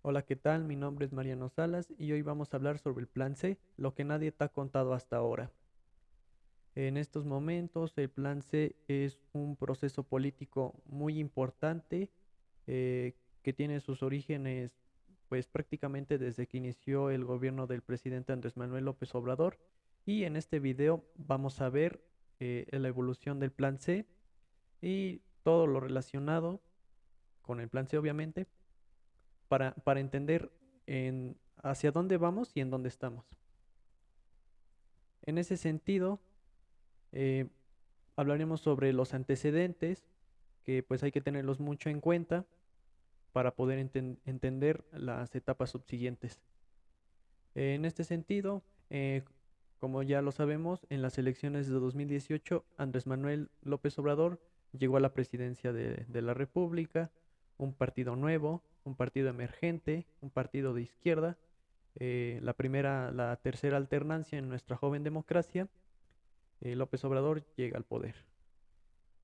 Hola, ¿qué tal? Mi nombre es Mariano Salas y hoy vamos a hablar sobre el Plan C, lo que nadie te ha contado hasta ahora. En estos momentos, el Plan C es un proceso político muy importante eh, que tiene sus orígenes, pues prácticamente desde que inició el gobierno del presidente Andrés Manuel López Obrador. Y en este video vamos a ver la evolución del Plan C y todo lo relacionado con el Plan C, obviamente para entender hacia dónde vamos y en dónde estamos. En ese sentido, eh, hablaremos sobre los antecedentes, que pues hay que tenerlos mucho en cuenta para poder entender las etapas subsiguientes. En este sentido, como ya lo sabemos, en las elecciones de 2018, Andrés Manuel López Obrador llegó a la presidencia de la República, un partido nuevo, un partido emergente, un partido de izquierda, la tercera alternancia en nuestra joven democracia. López Obrador llega al poder.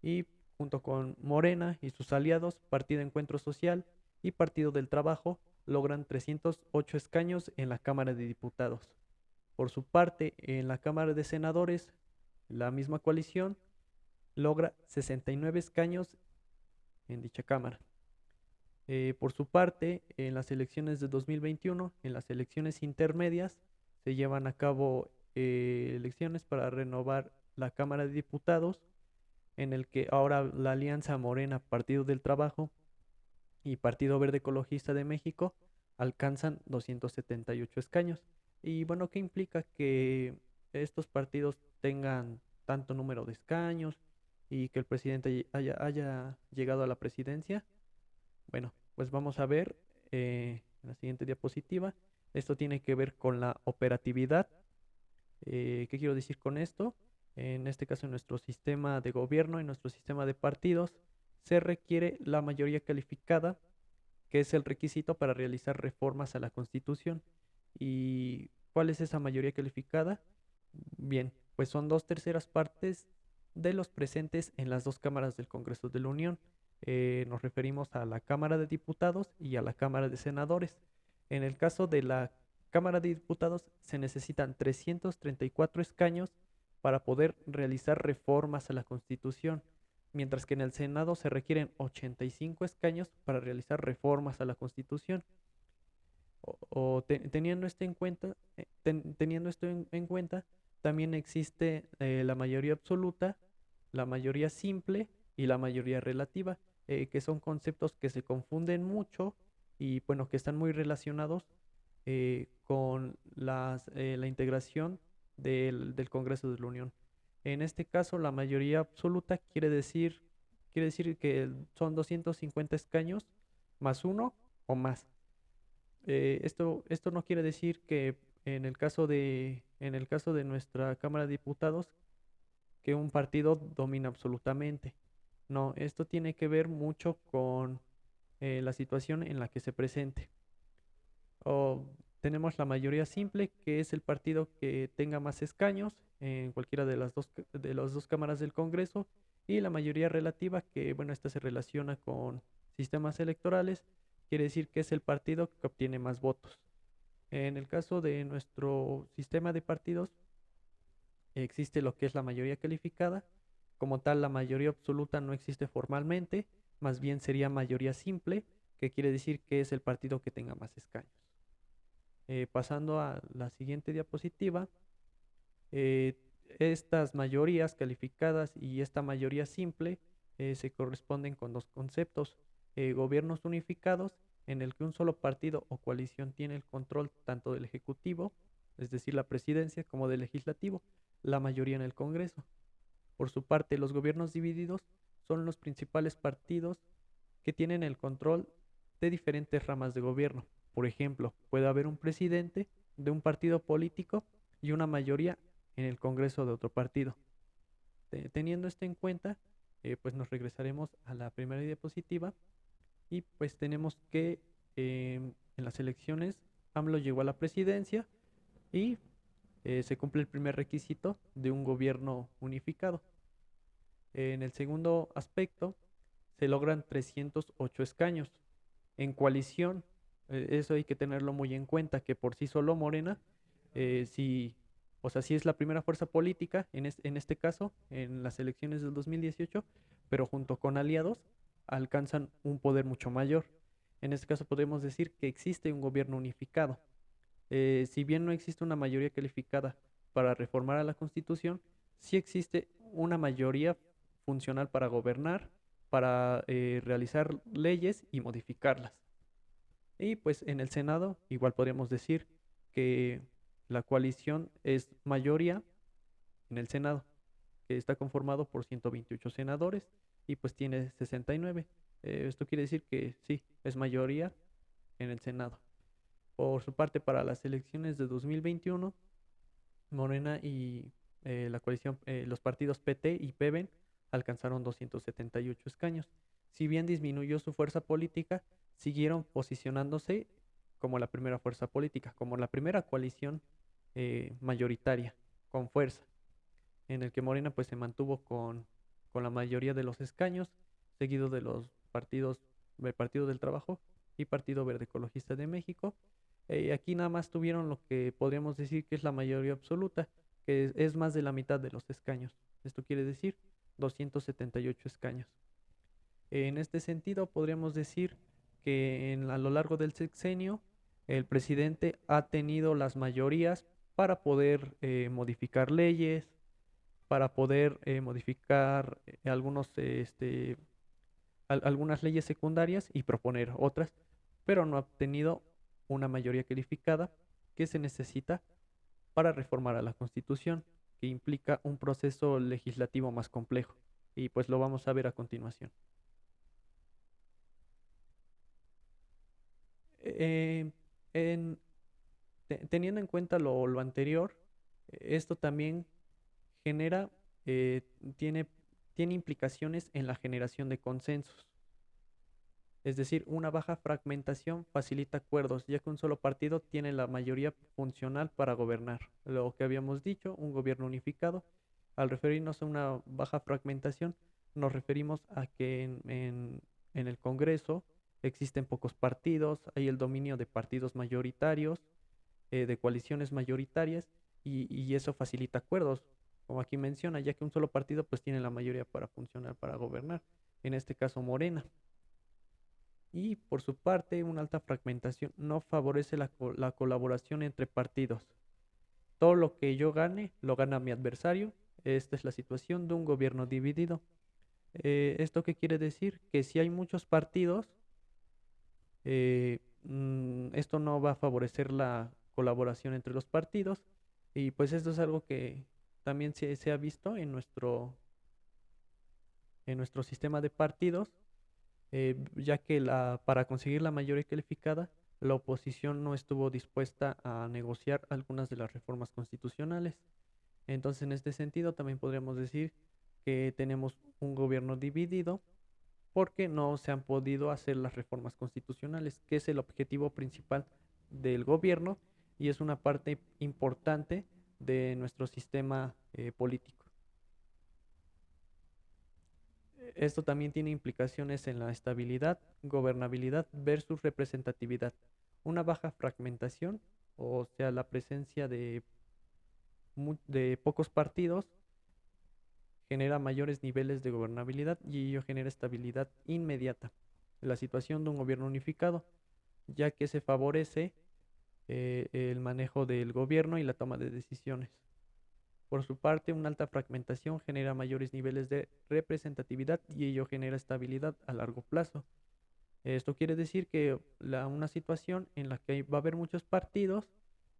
Y junto con Morena y sus aliados, Partido Encuentro Social y Partido del Trabajo, logran 308 escaños en la Cámara de Diputados. Por su parte, en la Cámara de Senadores, la misma coalición logra 69 escaños en dicha Cámara. Por su parte, en las elecciones de 2021, en las elecciones intermedias, se llevan a cabo elecciones para renovar la Cámara de Diputados, en el que ahora la Alianza Morena, Partido del Trabajo y Partido Verde Ecologista de México alcanzan 278 escaños. Y bueno, ¿qué implica que estos partidos tengan tanto número de escaños y que el presidente haya llegado a la presidencia? Bueno, pues vamos a ver en la siguiente diapositiva. Esto tiene que ver con la operatividad. ¿Qué quiero decir con esto? En este caso, en nuestro sistema de gobierno, en nuestro sistema de partidos, se requiere la mayoría calificada, que es el requisito para realizar reformas a la Constitución. ¿Y cuál es esa mayoría calificada? Bien, pues son dos terceras partes de los presentes en las dos cámaras del Congreso de la Unión. Nos referimos a la Cámara de Diputados y a la Cámara de Senadores. En el caso de la Cámara de Diputados se necesitan 334 escaños para poder realizar reformas a la Constitución, mientras que en el Senado se requieren 85 escaños para realizar reformas a la Constitución. Teniendo esto en cuenta, en cuenta, también existe la mayoría absoluta, la mayoría simple y la mayoría relativa, que son conceptos que se confunden mucho y bueno, que están muy relacionados con la integración del Congreso de la Unión. En este caso, la mayoría absoluta quiere decir que son 250 escaños más uno o más. Esto no quiere decir que en el caso de nuestra Cámara de Diputados, que un partido domina absolutamente. No, esto tiene que ver mucho con la situación en la que se presente. O tenemos la mayoría simple, que es el partido que tenga más escaños en cualquiera de de las dos cámaras del Congreso, y la mayoría relativa, que bueno, esta se relaciona con sistemas electorales, quiere decir que es el partido que obtiene más votos. En el caso de nuestro sistema de partidos, existe lo que es la mayoría calificada. Como tal, la mayoría absoluta no existe formalmente, más bien sería mayoría simple, que quiere decir que es el partido que tenga más escaños. Pasando a la siguiente diapositiva, eh, estas mayorías calificadas y esta mayoría simple se corresponden con dos conceptos: gobiernos unificados, en el que un solo partido o coalición tiene el control tanto del Ejecutivo, es decir, la presidencia, como del Legislativo, la mayoría en el Congreso. Por su parte, los gobiernos divididos son los principales partidos que tienen el control de diferentes ramas de gobierno. Por ejemplo, puede haber un presidente de un partido político y una mayoría en el Congreso de otro partido. Teniendo esto en cuenta, pues nos regresaremos a la primera diapositiva y pues tenemos que en las elecciones AMLO llegó a la presidencia y se cumple el primer requisito de un gobierno unificado. En el segundo aspecto, se logran 308 escaños. En coalición, Eso hay que tenerlo muy en cuenta, que por sí solo Morena, sí, o sea, sí es la primera fuerza política en este caso, en las elecciones del 2018, pero junto con aliados alcanzan un poder mucho mayor. En este caso podemos decir que existe un gobierno unificado. Si bien no existe una mayoría calificada para reformar a la Constitución, sí existe una mayoría funcional para gobernar, para realizar leyes y modificarlas. Y pues en el Senado igual podríamos decir que la coalición es mayoría en el Senado, que está conformado por 128 senadores y pues tiene 69. Esto quiere decir que sí, es mayoría en el Senado. Por su parte, para las elecciones de 2021, Morena y la coalición, los partidos PT y PEVEN alcanzaron 278 escaños. Si bien disminuyó su fuerza política, siguieron posicionándose como la primera fuerza política, como la primera coalición mayoritaria, con fuerza, en el que Morena pues se mantuvo con la mayoría de los escaños, seguido de los partidos, el Partido del Trabajo y Partido Verde Ecologista de México. Aquí nada más tuvieron lo que podríamos decir que es la mayoría absoluta, que es más de la mitad de los escaños. Esto quiere decir 278 escaños. En este sentido, podríamos decir que a lo largo del sexenio, el presidente ha tenido las mayorías para poder modificar leyes, para poder modificar algunas leyes secundarias y proponer otras, pero no ha obtenido una mayoría calificada que se necesita para reformar a la Constitución, que implica un proceso legislativo más complejo. Y pues lo vamos a ver a continuación. Eh, en- Teniendo en cuenta lo anterior, esto también genera, eh, tiene, tiene implicaciones en la generación de consensos. Es decir, una baja fragmentación facilita acuerdos, ya que un solo partido tiene la mayoría funcional para gobernar. Lo que habíamos dicho, un gobierno unificado. Al referirnos a una baja fragmentación, nos referimos a que en el Congreso existen pocos partidos, hay el dominio de partidos mayoritarios, de coaliciones mayoritarias, y eso facilita acuerdos, como aquí menciona, ya que un solo partido pues tiene la mayoría para funcionar, para gobernar. En este caso, Morena. Y por su parte, una alta fragmentación no favorece la colaboración entre partidos. Todo lo que yo gane, lo gana mi adversario. Esta es la situación de un gobierno dividido. ¿Esto qué quiere decir? Que si hay muchos partidos, esto no va a favorecer la colaboración entre los partidos. Y pues esto es algo que también se ha visto en nuestro sistema de partidos, ya que para conseguir la mayoría calificada, la oposición no estuvo dispuesta a negociar algunas de las reformas constitucionales. Entonces, en este sentido, también podríamos decir que tenemos un gobierno dividido porque no se han podido hacer las reformas constitucionales, que es el objetivo principal del gobierno y es una parte importante de nuestro sistema político. Esto también tiene implicaciones en la estabilidad, gobernabilidad versus representatividad. Una baja fragmentación, o sea, la presencia de pocos partidos, genera mayores niveles de gobernabilidad y ello genera estabilidad inmediata. La situación de un gobierno unificado, ya que se favorece el manejo del gobierno y la toma de decisiones. Por su parte, una alta fragmentación genera mayores niveles de representatividad y ello genera estabilidad a largo plazo. Esto quiere decir que una situación en la que va a haber muchos partidos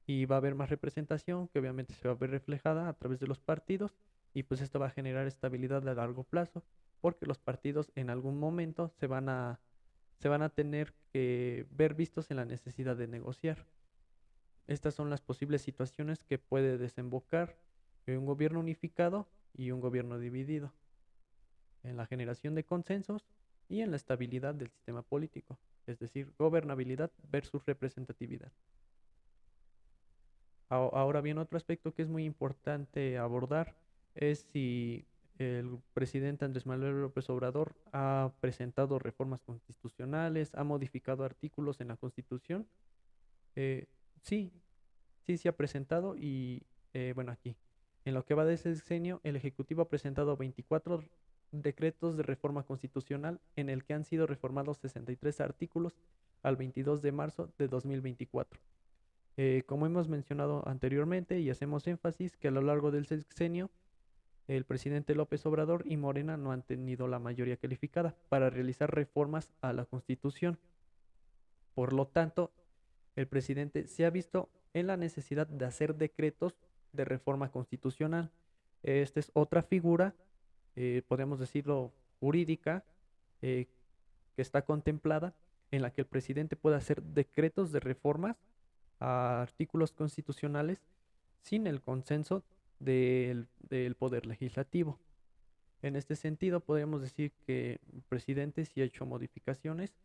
y va a haber más representación, que obviamente se va a ver reflejada a través de los partidos, y pues esto va a generar estabilidad a largo plazo, porque los partidos en algún momento se van a tener que ver vistos en la necesidad de negociar. Estas son las posibles situaciones que puede desembocar en un gobierno unificado y un gobierno dividido, en la generación de consensos y en la estabilidad del sistema político, es decir, gobernabilidad versus representatividad. Ahora bien, otro aspecto que es muy importante abordar es si el presidente Andrés Manuel López Obrador ha presentado reformas constitucionales, ha modificado artículos en la Constitución. Eh, sí, sí ha presentado y bueno, aquí. En lo que va de ese sexenio, el Ejecutivo ha presentado 24 decretos de reforma constitucional en el que han sido reformados 63 artículos al 22 de marzo de 2024. Como hemos mencionado anteriormente y hacemos énfasis que a lo largo del sexenio, el presidente López Obrador y Morena no han tenido la mayoría calificada para realizar reformas a la Constitución. Por lo tanto, el presidente se ha visto en la necesidad de hacer decretos de reforma constitucional. Esta es otra figura, podemos decirlo, jurídica, eh, que está contemplada en la que el presidente puede hacer decretos de reformas a artículos constitucionales sin el consenso del Poder Legislativo. En este sentido, podemos decir que el presidente sí ha hecho modificaciones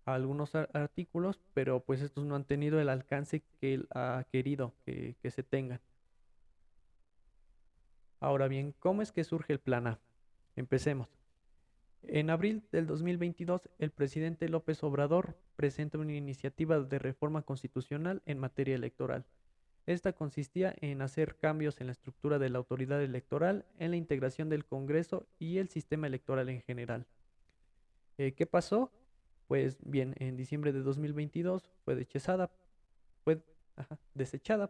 a algunos artículos, pero pues estos no han tenido el alcance que él ha querido que se tengan. Ahora bien, ¿cómo es que surge el Plan A? Empecemos. En abril del 2022, el presidente López Obrador presenta una iniciativa de reforma constitucional en materia electoral. Esta consistía en hacer cambios en la estructura de la autoridad electoral, en la integración del Congreso y el sistema electoral en general. ¿Qué pasó? Pues bien, en diciembre de 2022 fue desechada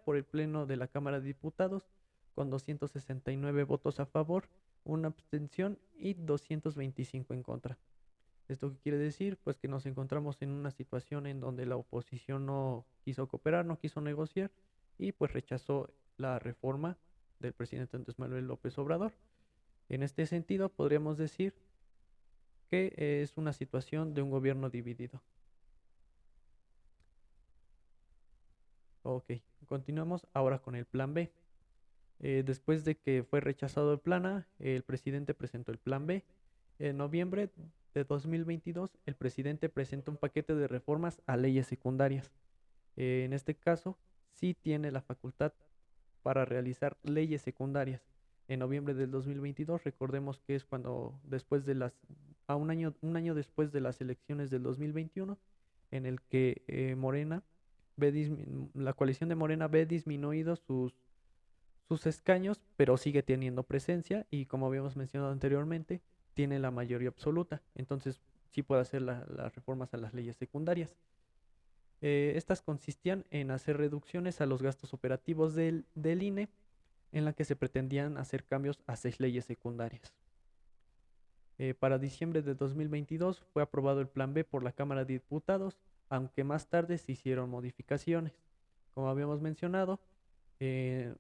por el Pleno de la Cámara de Diputados con 269 votos a favor, una abstención y 225 en contra. ¿Esto qué quiere decir? Pues que nos encontramos en una situación en donde la oposición no quiso cooperar, no quiso negociar y pues rechazó la reforma del presidente Andrés Manuel López Obrador. En este sentido, podríamos decir que es una situación de un gobierno dividido. Ok, continuamos ahora con el plan B. Después de que fue rechazado el plan A, el presidente presentó el plan B. En noviembre de 2022, el presidente presentó un paquete de reformas a leyes secundarias. En este caso, sí tiene la facultad para realizar leyes secundarias. En noviembre del 2022, recordemos que es cuando después de un año después de las elecciones del 2021, en el que la coalición de Morena ve disminuidos sus escaños, pero sigue teniendo presencia y como habíamos mencionado anteriormente, tiene la mayoría absoluta. Entonces, sí puede hacer las reformas a las leyes secundarias. Estas consistían en hacer reducciones a los gastos operativos del INE, en la que se pretendían hacer cambios a 6 leyes secundarias. Para diciembre de 2022 fue aprobado el Plan B por la Cámara de Diputados, aunque más tarde se hicieron modificaciones. Como habíamos mencionado, la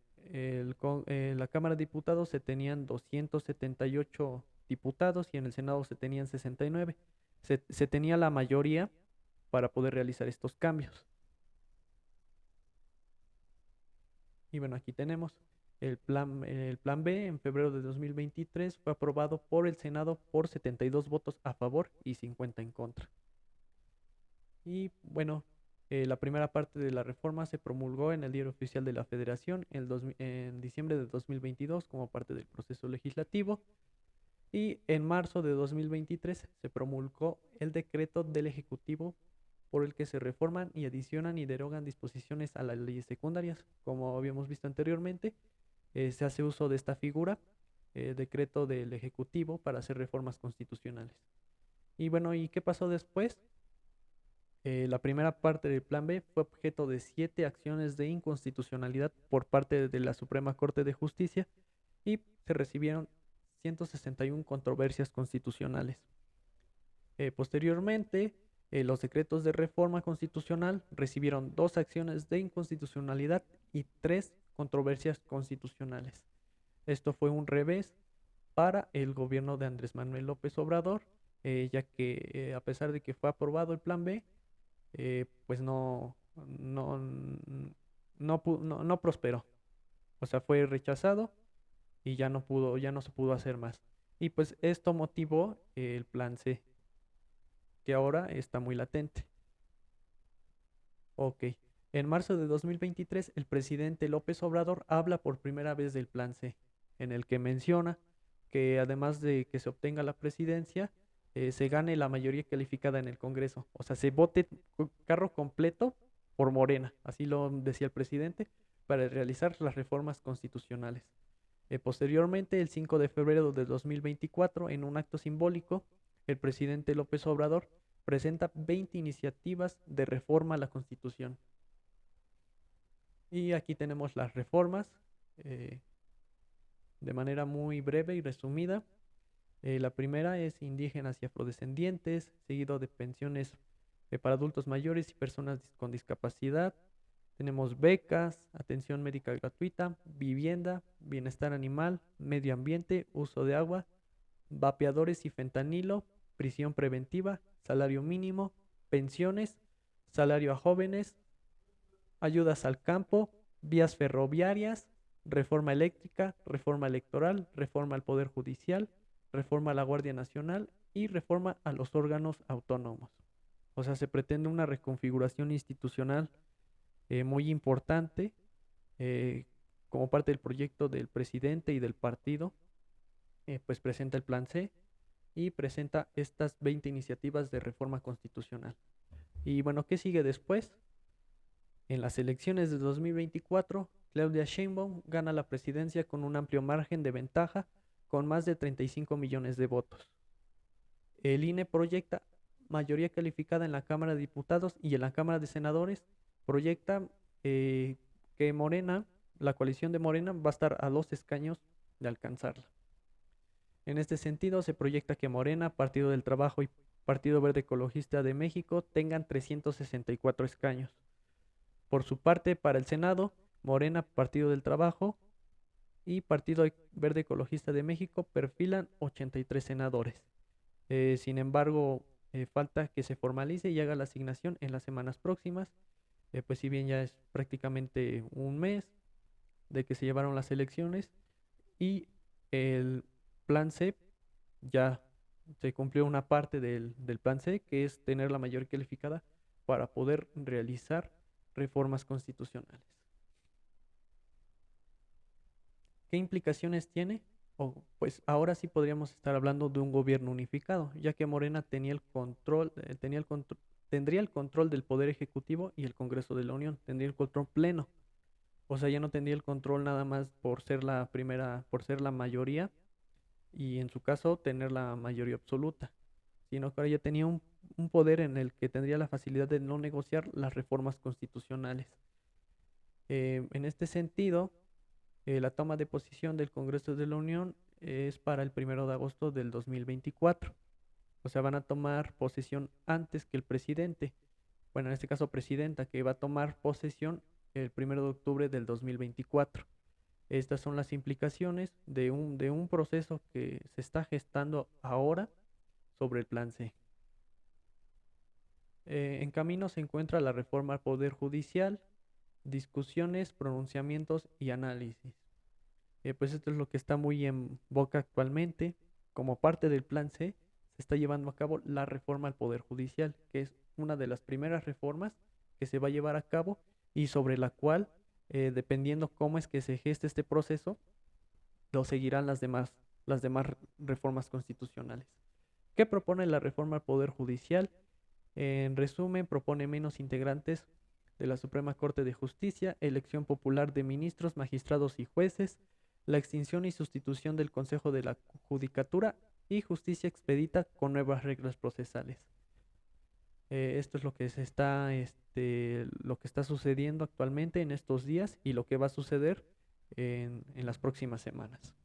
Cámara de Diputados se tenían 278 diputados y en el Senado se tenían 69. Se tenía la mayoría para poder realizar estos cambios. Y bueno, aquí tenemos el plan B en febrero de 2023 fue aprobado por el Senado por 72 votos a favor y 50 en contra. Y bueno, la primera parte de la reforma se promulgó en el Diario Oficial de la Federación en diciembre de 2022 como parte del proceso legislativo. Y en marzo de 2023 se promulgó el decreto del Ejecutivo por el que se reforman y adicionan y derogan disposiciones a las leyes secundarias. Como habíamos visto anteriormente, se hace uso de esta figura, decreto del Ejecutivo, para hacer reformas constitucionales. Y bueno, ¿y qué pasó después? La primera parte del Plan B fue objeto de 7 acciones de inconstitucionalidad por parte de la Suprema Corte de Justicia y se recibieron 161 controversias constitucionales. Posteriormente, los decretos de reforma constitucional recibieron 2 acciones de inconstitucionalidad y 3 controversias constitucionales. Esto fue un revés para el gobierno de Andrés Manuel López Obrador, ya que a pesar de que fue aprobado el Plan B, pues no prosperó. O sea, fue rechazado y ya no se pudo hacer más. Y pues esto motivó el Plan C, que ahora está muy latente. Ok. En marzo de 2023, el presidente López Obrador habla por primera vez del Plan C, en el que menciona que además de que se obtenga la presidencia, se gane la mayoría calificada en el Congreso. O sea, se vote carro completo por Morena, así lo decía el presidente, para realizar las reformas constitucionales. Posteriormente, el 5 de febrero de 2024, en un acto simbólico, el presidente López Obrador presenta 20 iniciativas de reforma a la Constitución. Y aquí tenemos las reformas eh, de manera muy breve y resumida. La primera es indígenas y afrodescendientes, seguido de pensiones para adultos mayores y personas con discapacidad. Tenemos becas, atención médica gratuita, vivienda, bienestar animal, medio ambiente, uso de agua, vapeadores y fentanilo, prisión preventiva, salario mínimo, pensiones, salario a jóvenes, ayudas al campo, vías ferroviarias, reforma eléctrica, reforma electoral, reforma al Poder Judicial, reforma a la Guardia Nacional y reforma a los órganos autónomos. O sea, se pretende una reconfiguración institucional muy importante eh, como parte del proyecto del presidente y del partido, pues presenta el Plan C y presenta estas 20 iniciativas de reforma constitucional. Y bueno, ¿qué sigue después? En las elecciones de 2024, Claudia Sheinbaum gana la presidencia con un amplio margen de ventaja, con más de 35 millones de votos. El INE proyecta mayoría calificada en la Cámara de Diputados y en la Cámara de Senadores, proyecta que Morena, la coalición de Morena, va a estar a 2 escaños de alcanzarla. En este sentido, se proyecta que Morena, Partido del Trabajo y Partido Verde Ecologista de México tengan 364 escaños. Por su parte, para el Senado, Morena, Partido del Trabajo y Partido Verde Ecologista de México perfilan 83 senadores. Sin embargo, falta que se formalice y haga la asignación en las semanas próximas. Pues si bien ya es prácticamente un mes de que se llevaron las elecciones y el plan C ya se cumplió una parte del plan C, que es tener la mayoría calificada para poder realizar reformas constitucionales. ¿Qué implicaciones tiene? Pues ahora sí podríamos estar hablando de un gobierno unificado, ya que Morena tenía el control, tendría el control del Poder Ejecutivo y el Congreso de la Unión, tendría el control pleno. O sea, ya no tendría el control nada más por ser la primera, por ser la mayoría y en su caso tener la mayoría absoluta, sino que ahora ya tenía un poder en el que tendría la facilidad de no negociar las reformas constitucionales. En este sentido, la toma de posición del Congreso de la Unión es para el 1 de agosto del 2024. O sea, van a tomar posesión antes que el presidente. Bueno, en este caso presidenta, que va a tomar posesión el 1 de octubre del 2024. Estas son las implicaciones de un proceso que se está gestando ahora sobre el Plan C. En camino se encuentra la reforma al Poder Judicial, discusiones, pronunciamientos y análisis. Pues esto es lo que está muy en boca actualmente. Como parte del Plan C, se está llevando a cabo la reforma al Poder Judicial, que es una de las primeras reformas que se va a llevar a cabo y sobre la cual, dependiendo cómo es que se geste este proceso, lo seguirán las demás reformas constitucionales. ¿Qué propone la reforma al Poder Judicial? En resumen, propone menos integrantes de la Suprema Corte de Justicia, elección popular de ministros, magistrados y jueces, la extinción y sustitución del Consejo de la Judicatura y justicia expedita con nuevas reglas procesales. Esto es lo que está sucediendo actualmente en estos días y lo que va a suceder en las próximas semanas.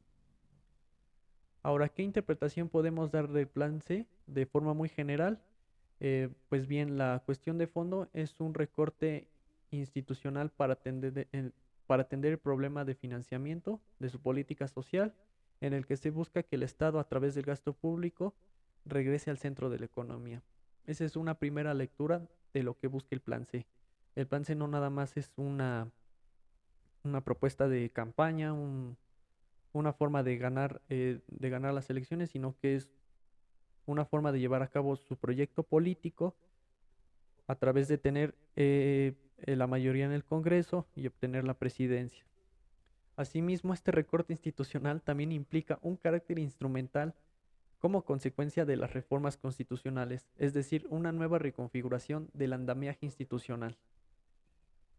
Ahora, ¿qué interpretación podemos dar del Plan C de forma muy general? Pues bien, la cuestión de fondo es un recorte institucional para atender el problema de financiamiento de su política social, en el que se busca que el Estado, a través del gasto público, regrese al centro de la economía. Esa es una primera lectura de lo que busca el Plan C. El Plan C no nada más es una propuesta de campaña, una forma de ganar las elecciones, sino que es una forma de llevar a cabo su proyecto político a través de tener la mayoría en el Congreso y obtener la presidencia. Asimismo, este recorte institucional también implica un carácter instrumental como consecuencia de las reformas constitucionales, es decir, una nueva reconfiguración del andamiaje institucional.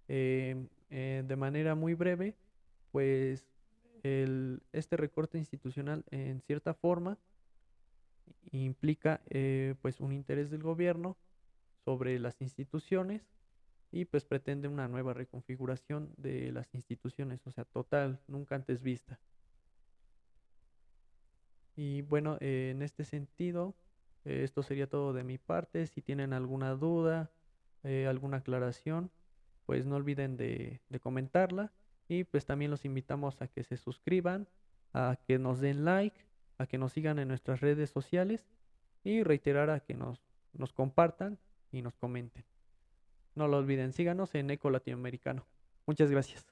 De manera muy breve, pues este recorte institucional en cierta forma implica pues un interés del gobierno sobre las instituciones y pues pretende una nueva reconfiguración de las instituciones, o sea, total, nunca antes vista. Y bueno, en este sentido, esto sería todo de mi parte. Si tienen alguna duda, alguna aclaración, pues no olviden de comentarla. Y pues también los invitamos a que se suscriban, a que nos den like, a que nos sigan en nuestras redes sociales y reiterar a que nos compartan y nos comenten. No lo olviden, síganos en Eco Latinoamericano. Muchas gracias.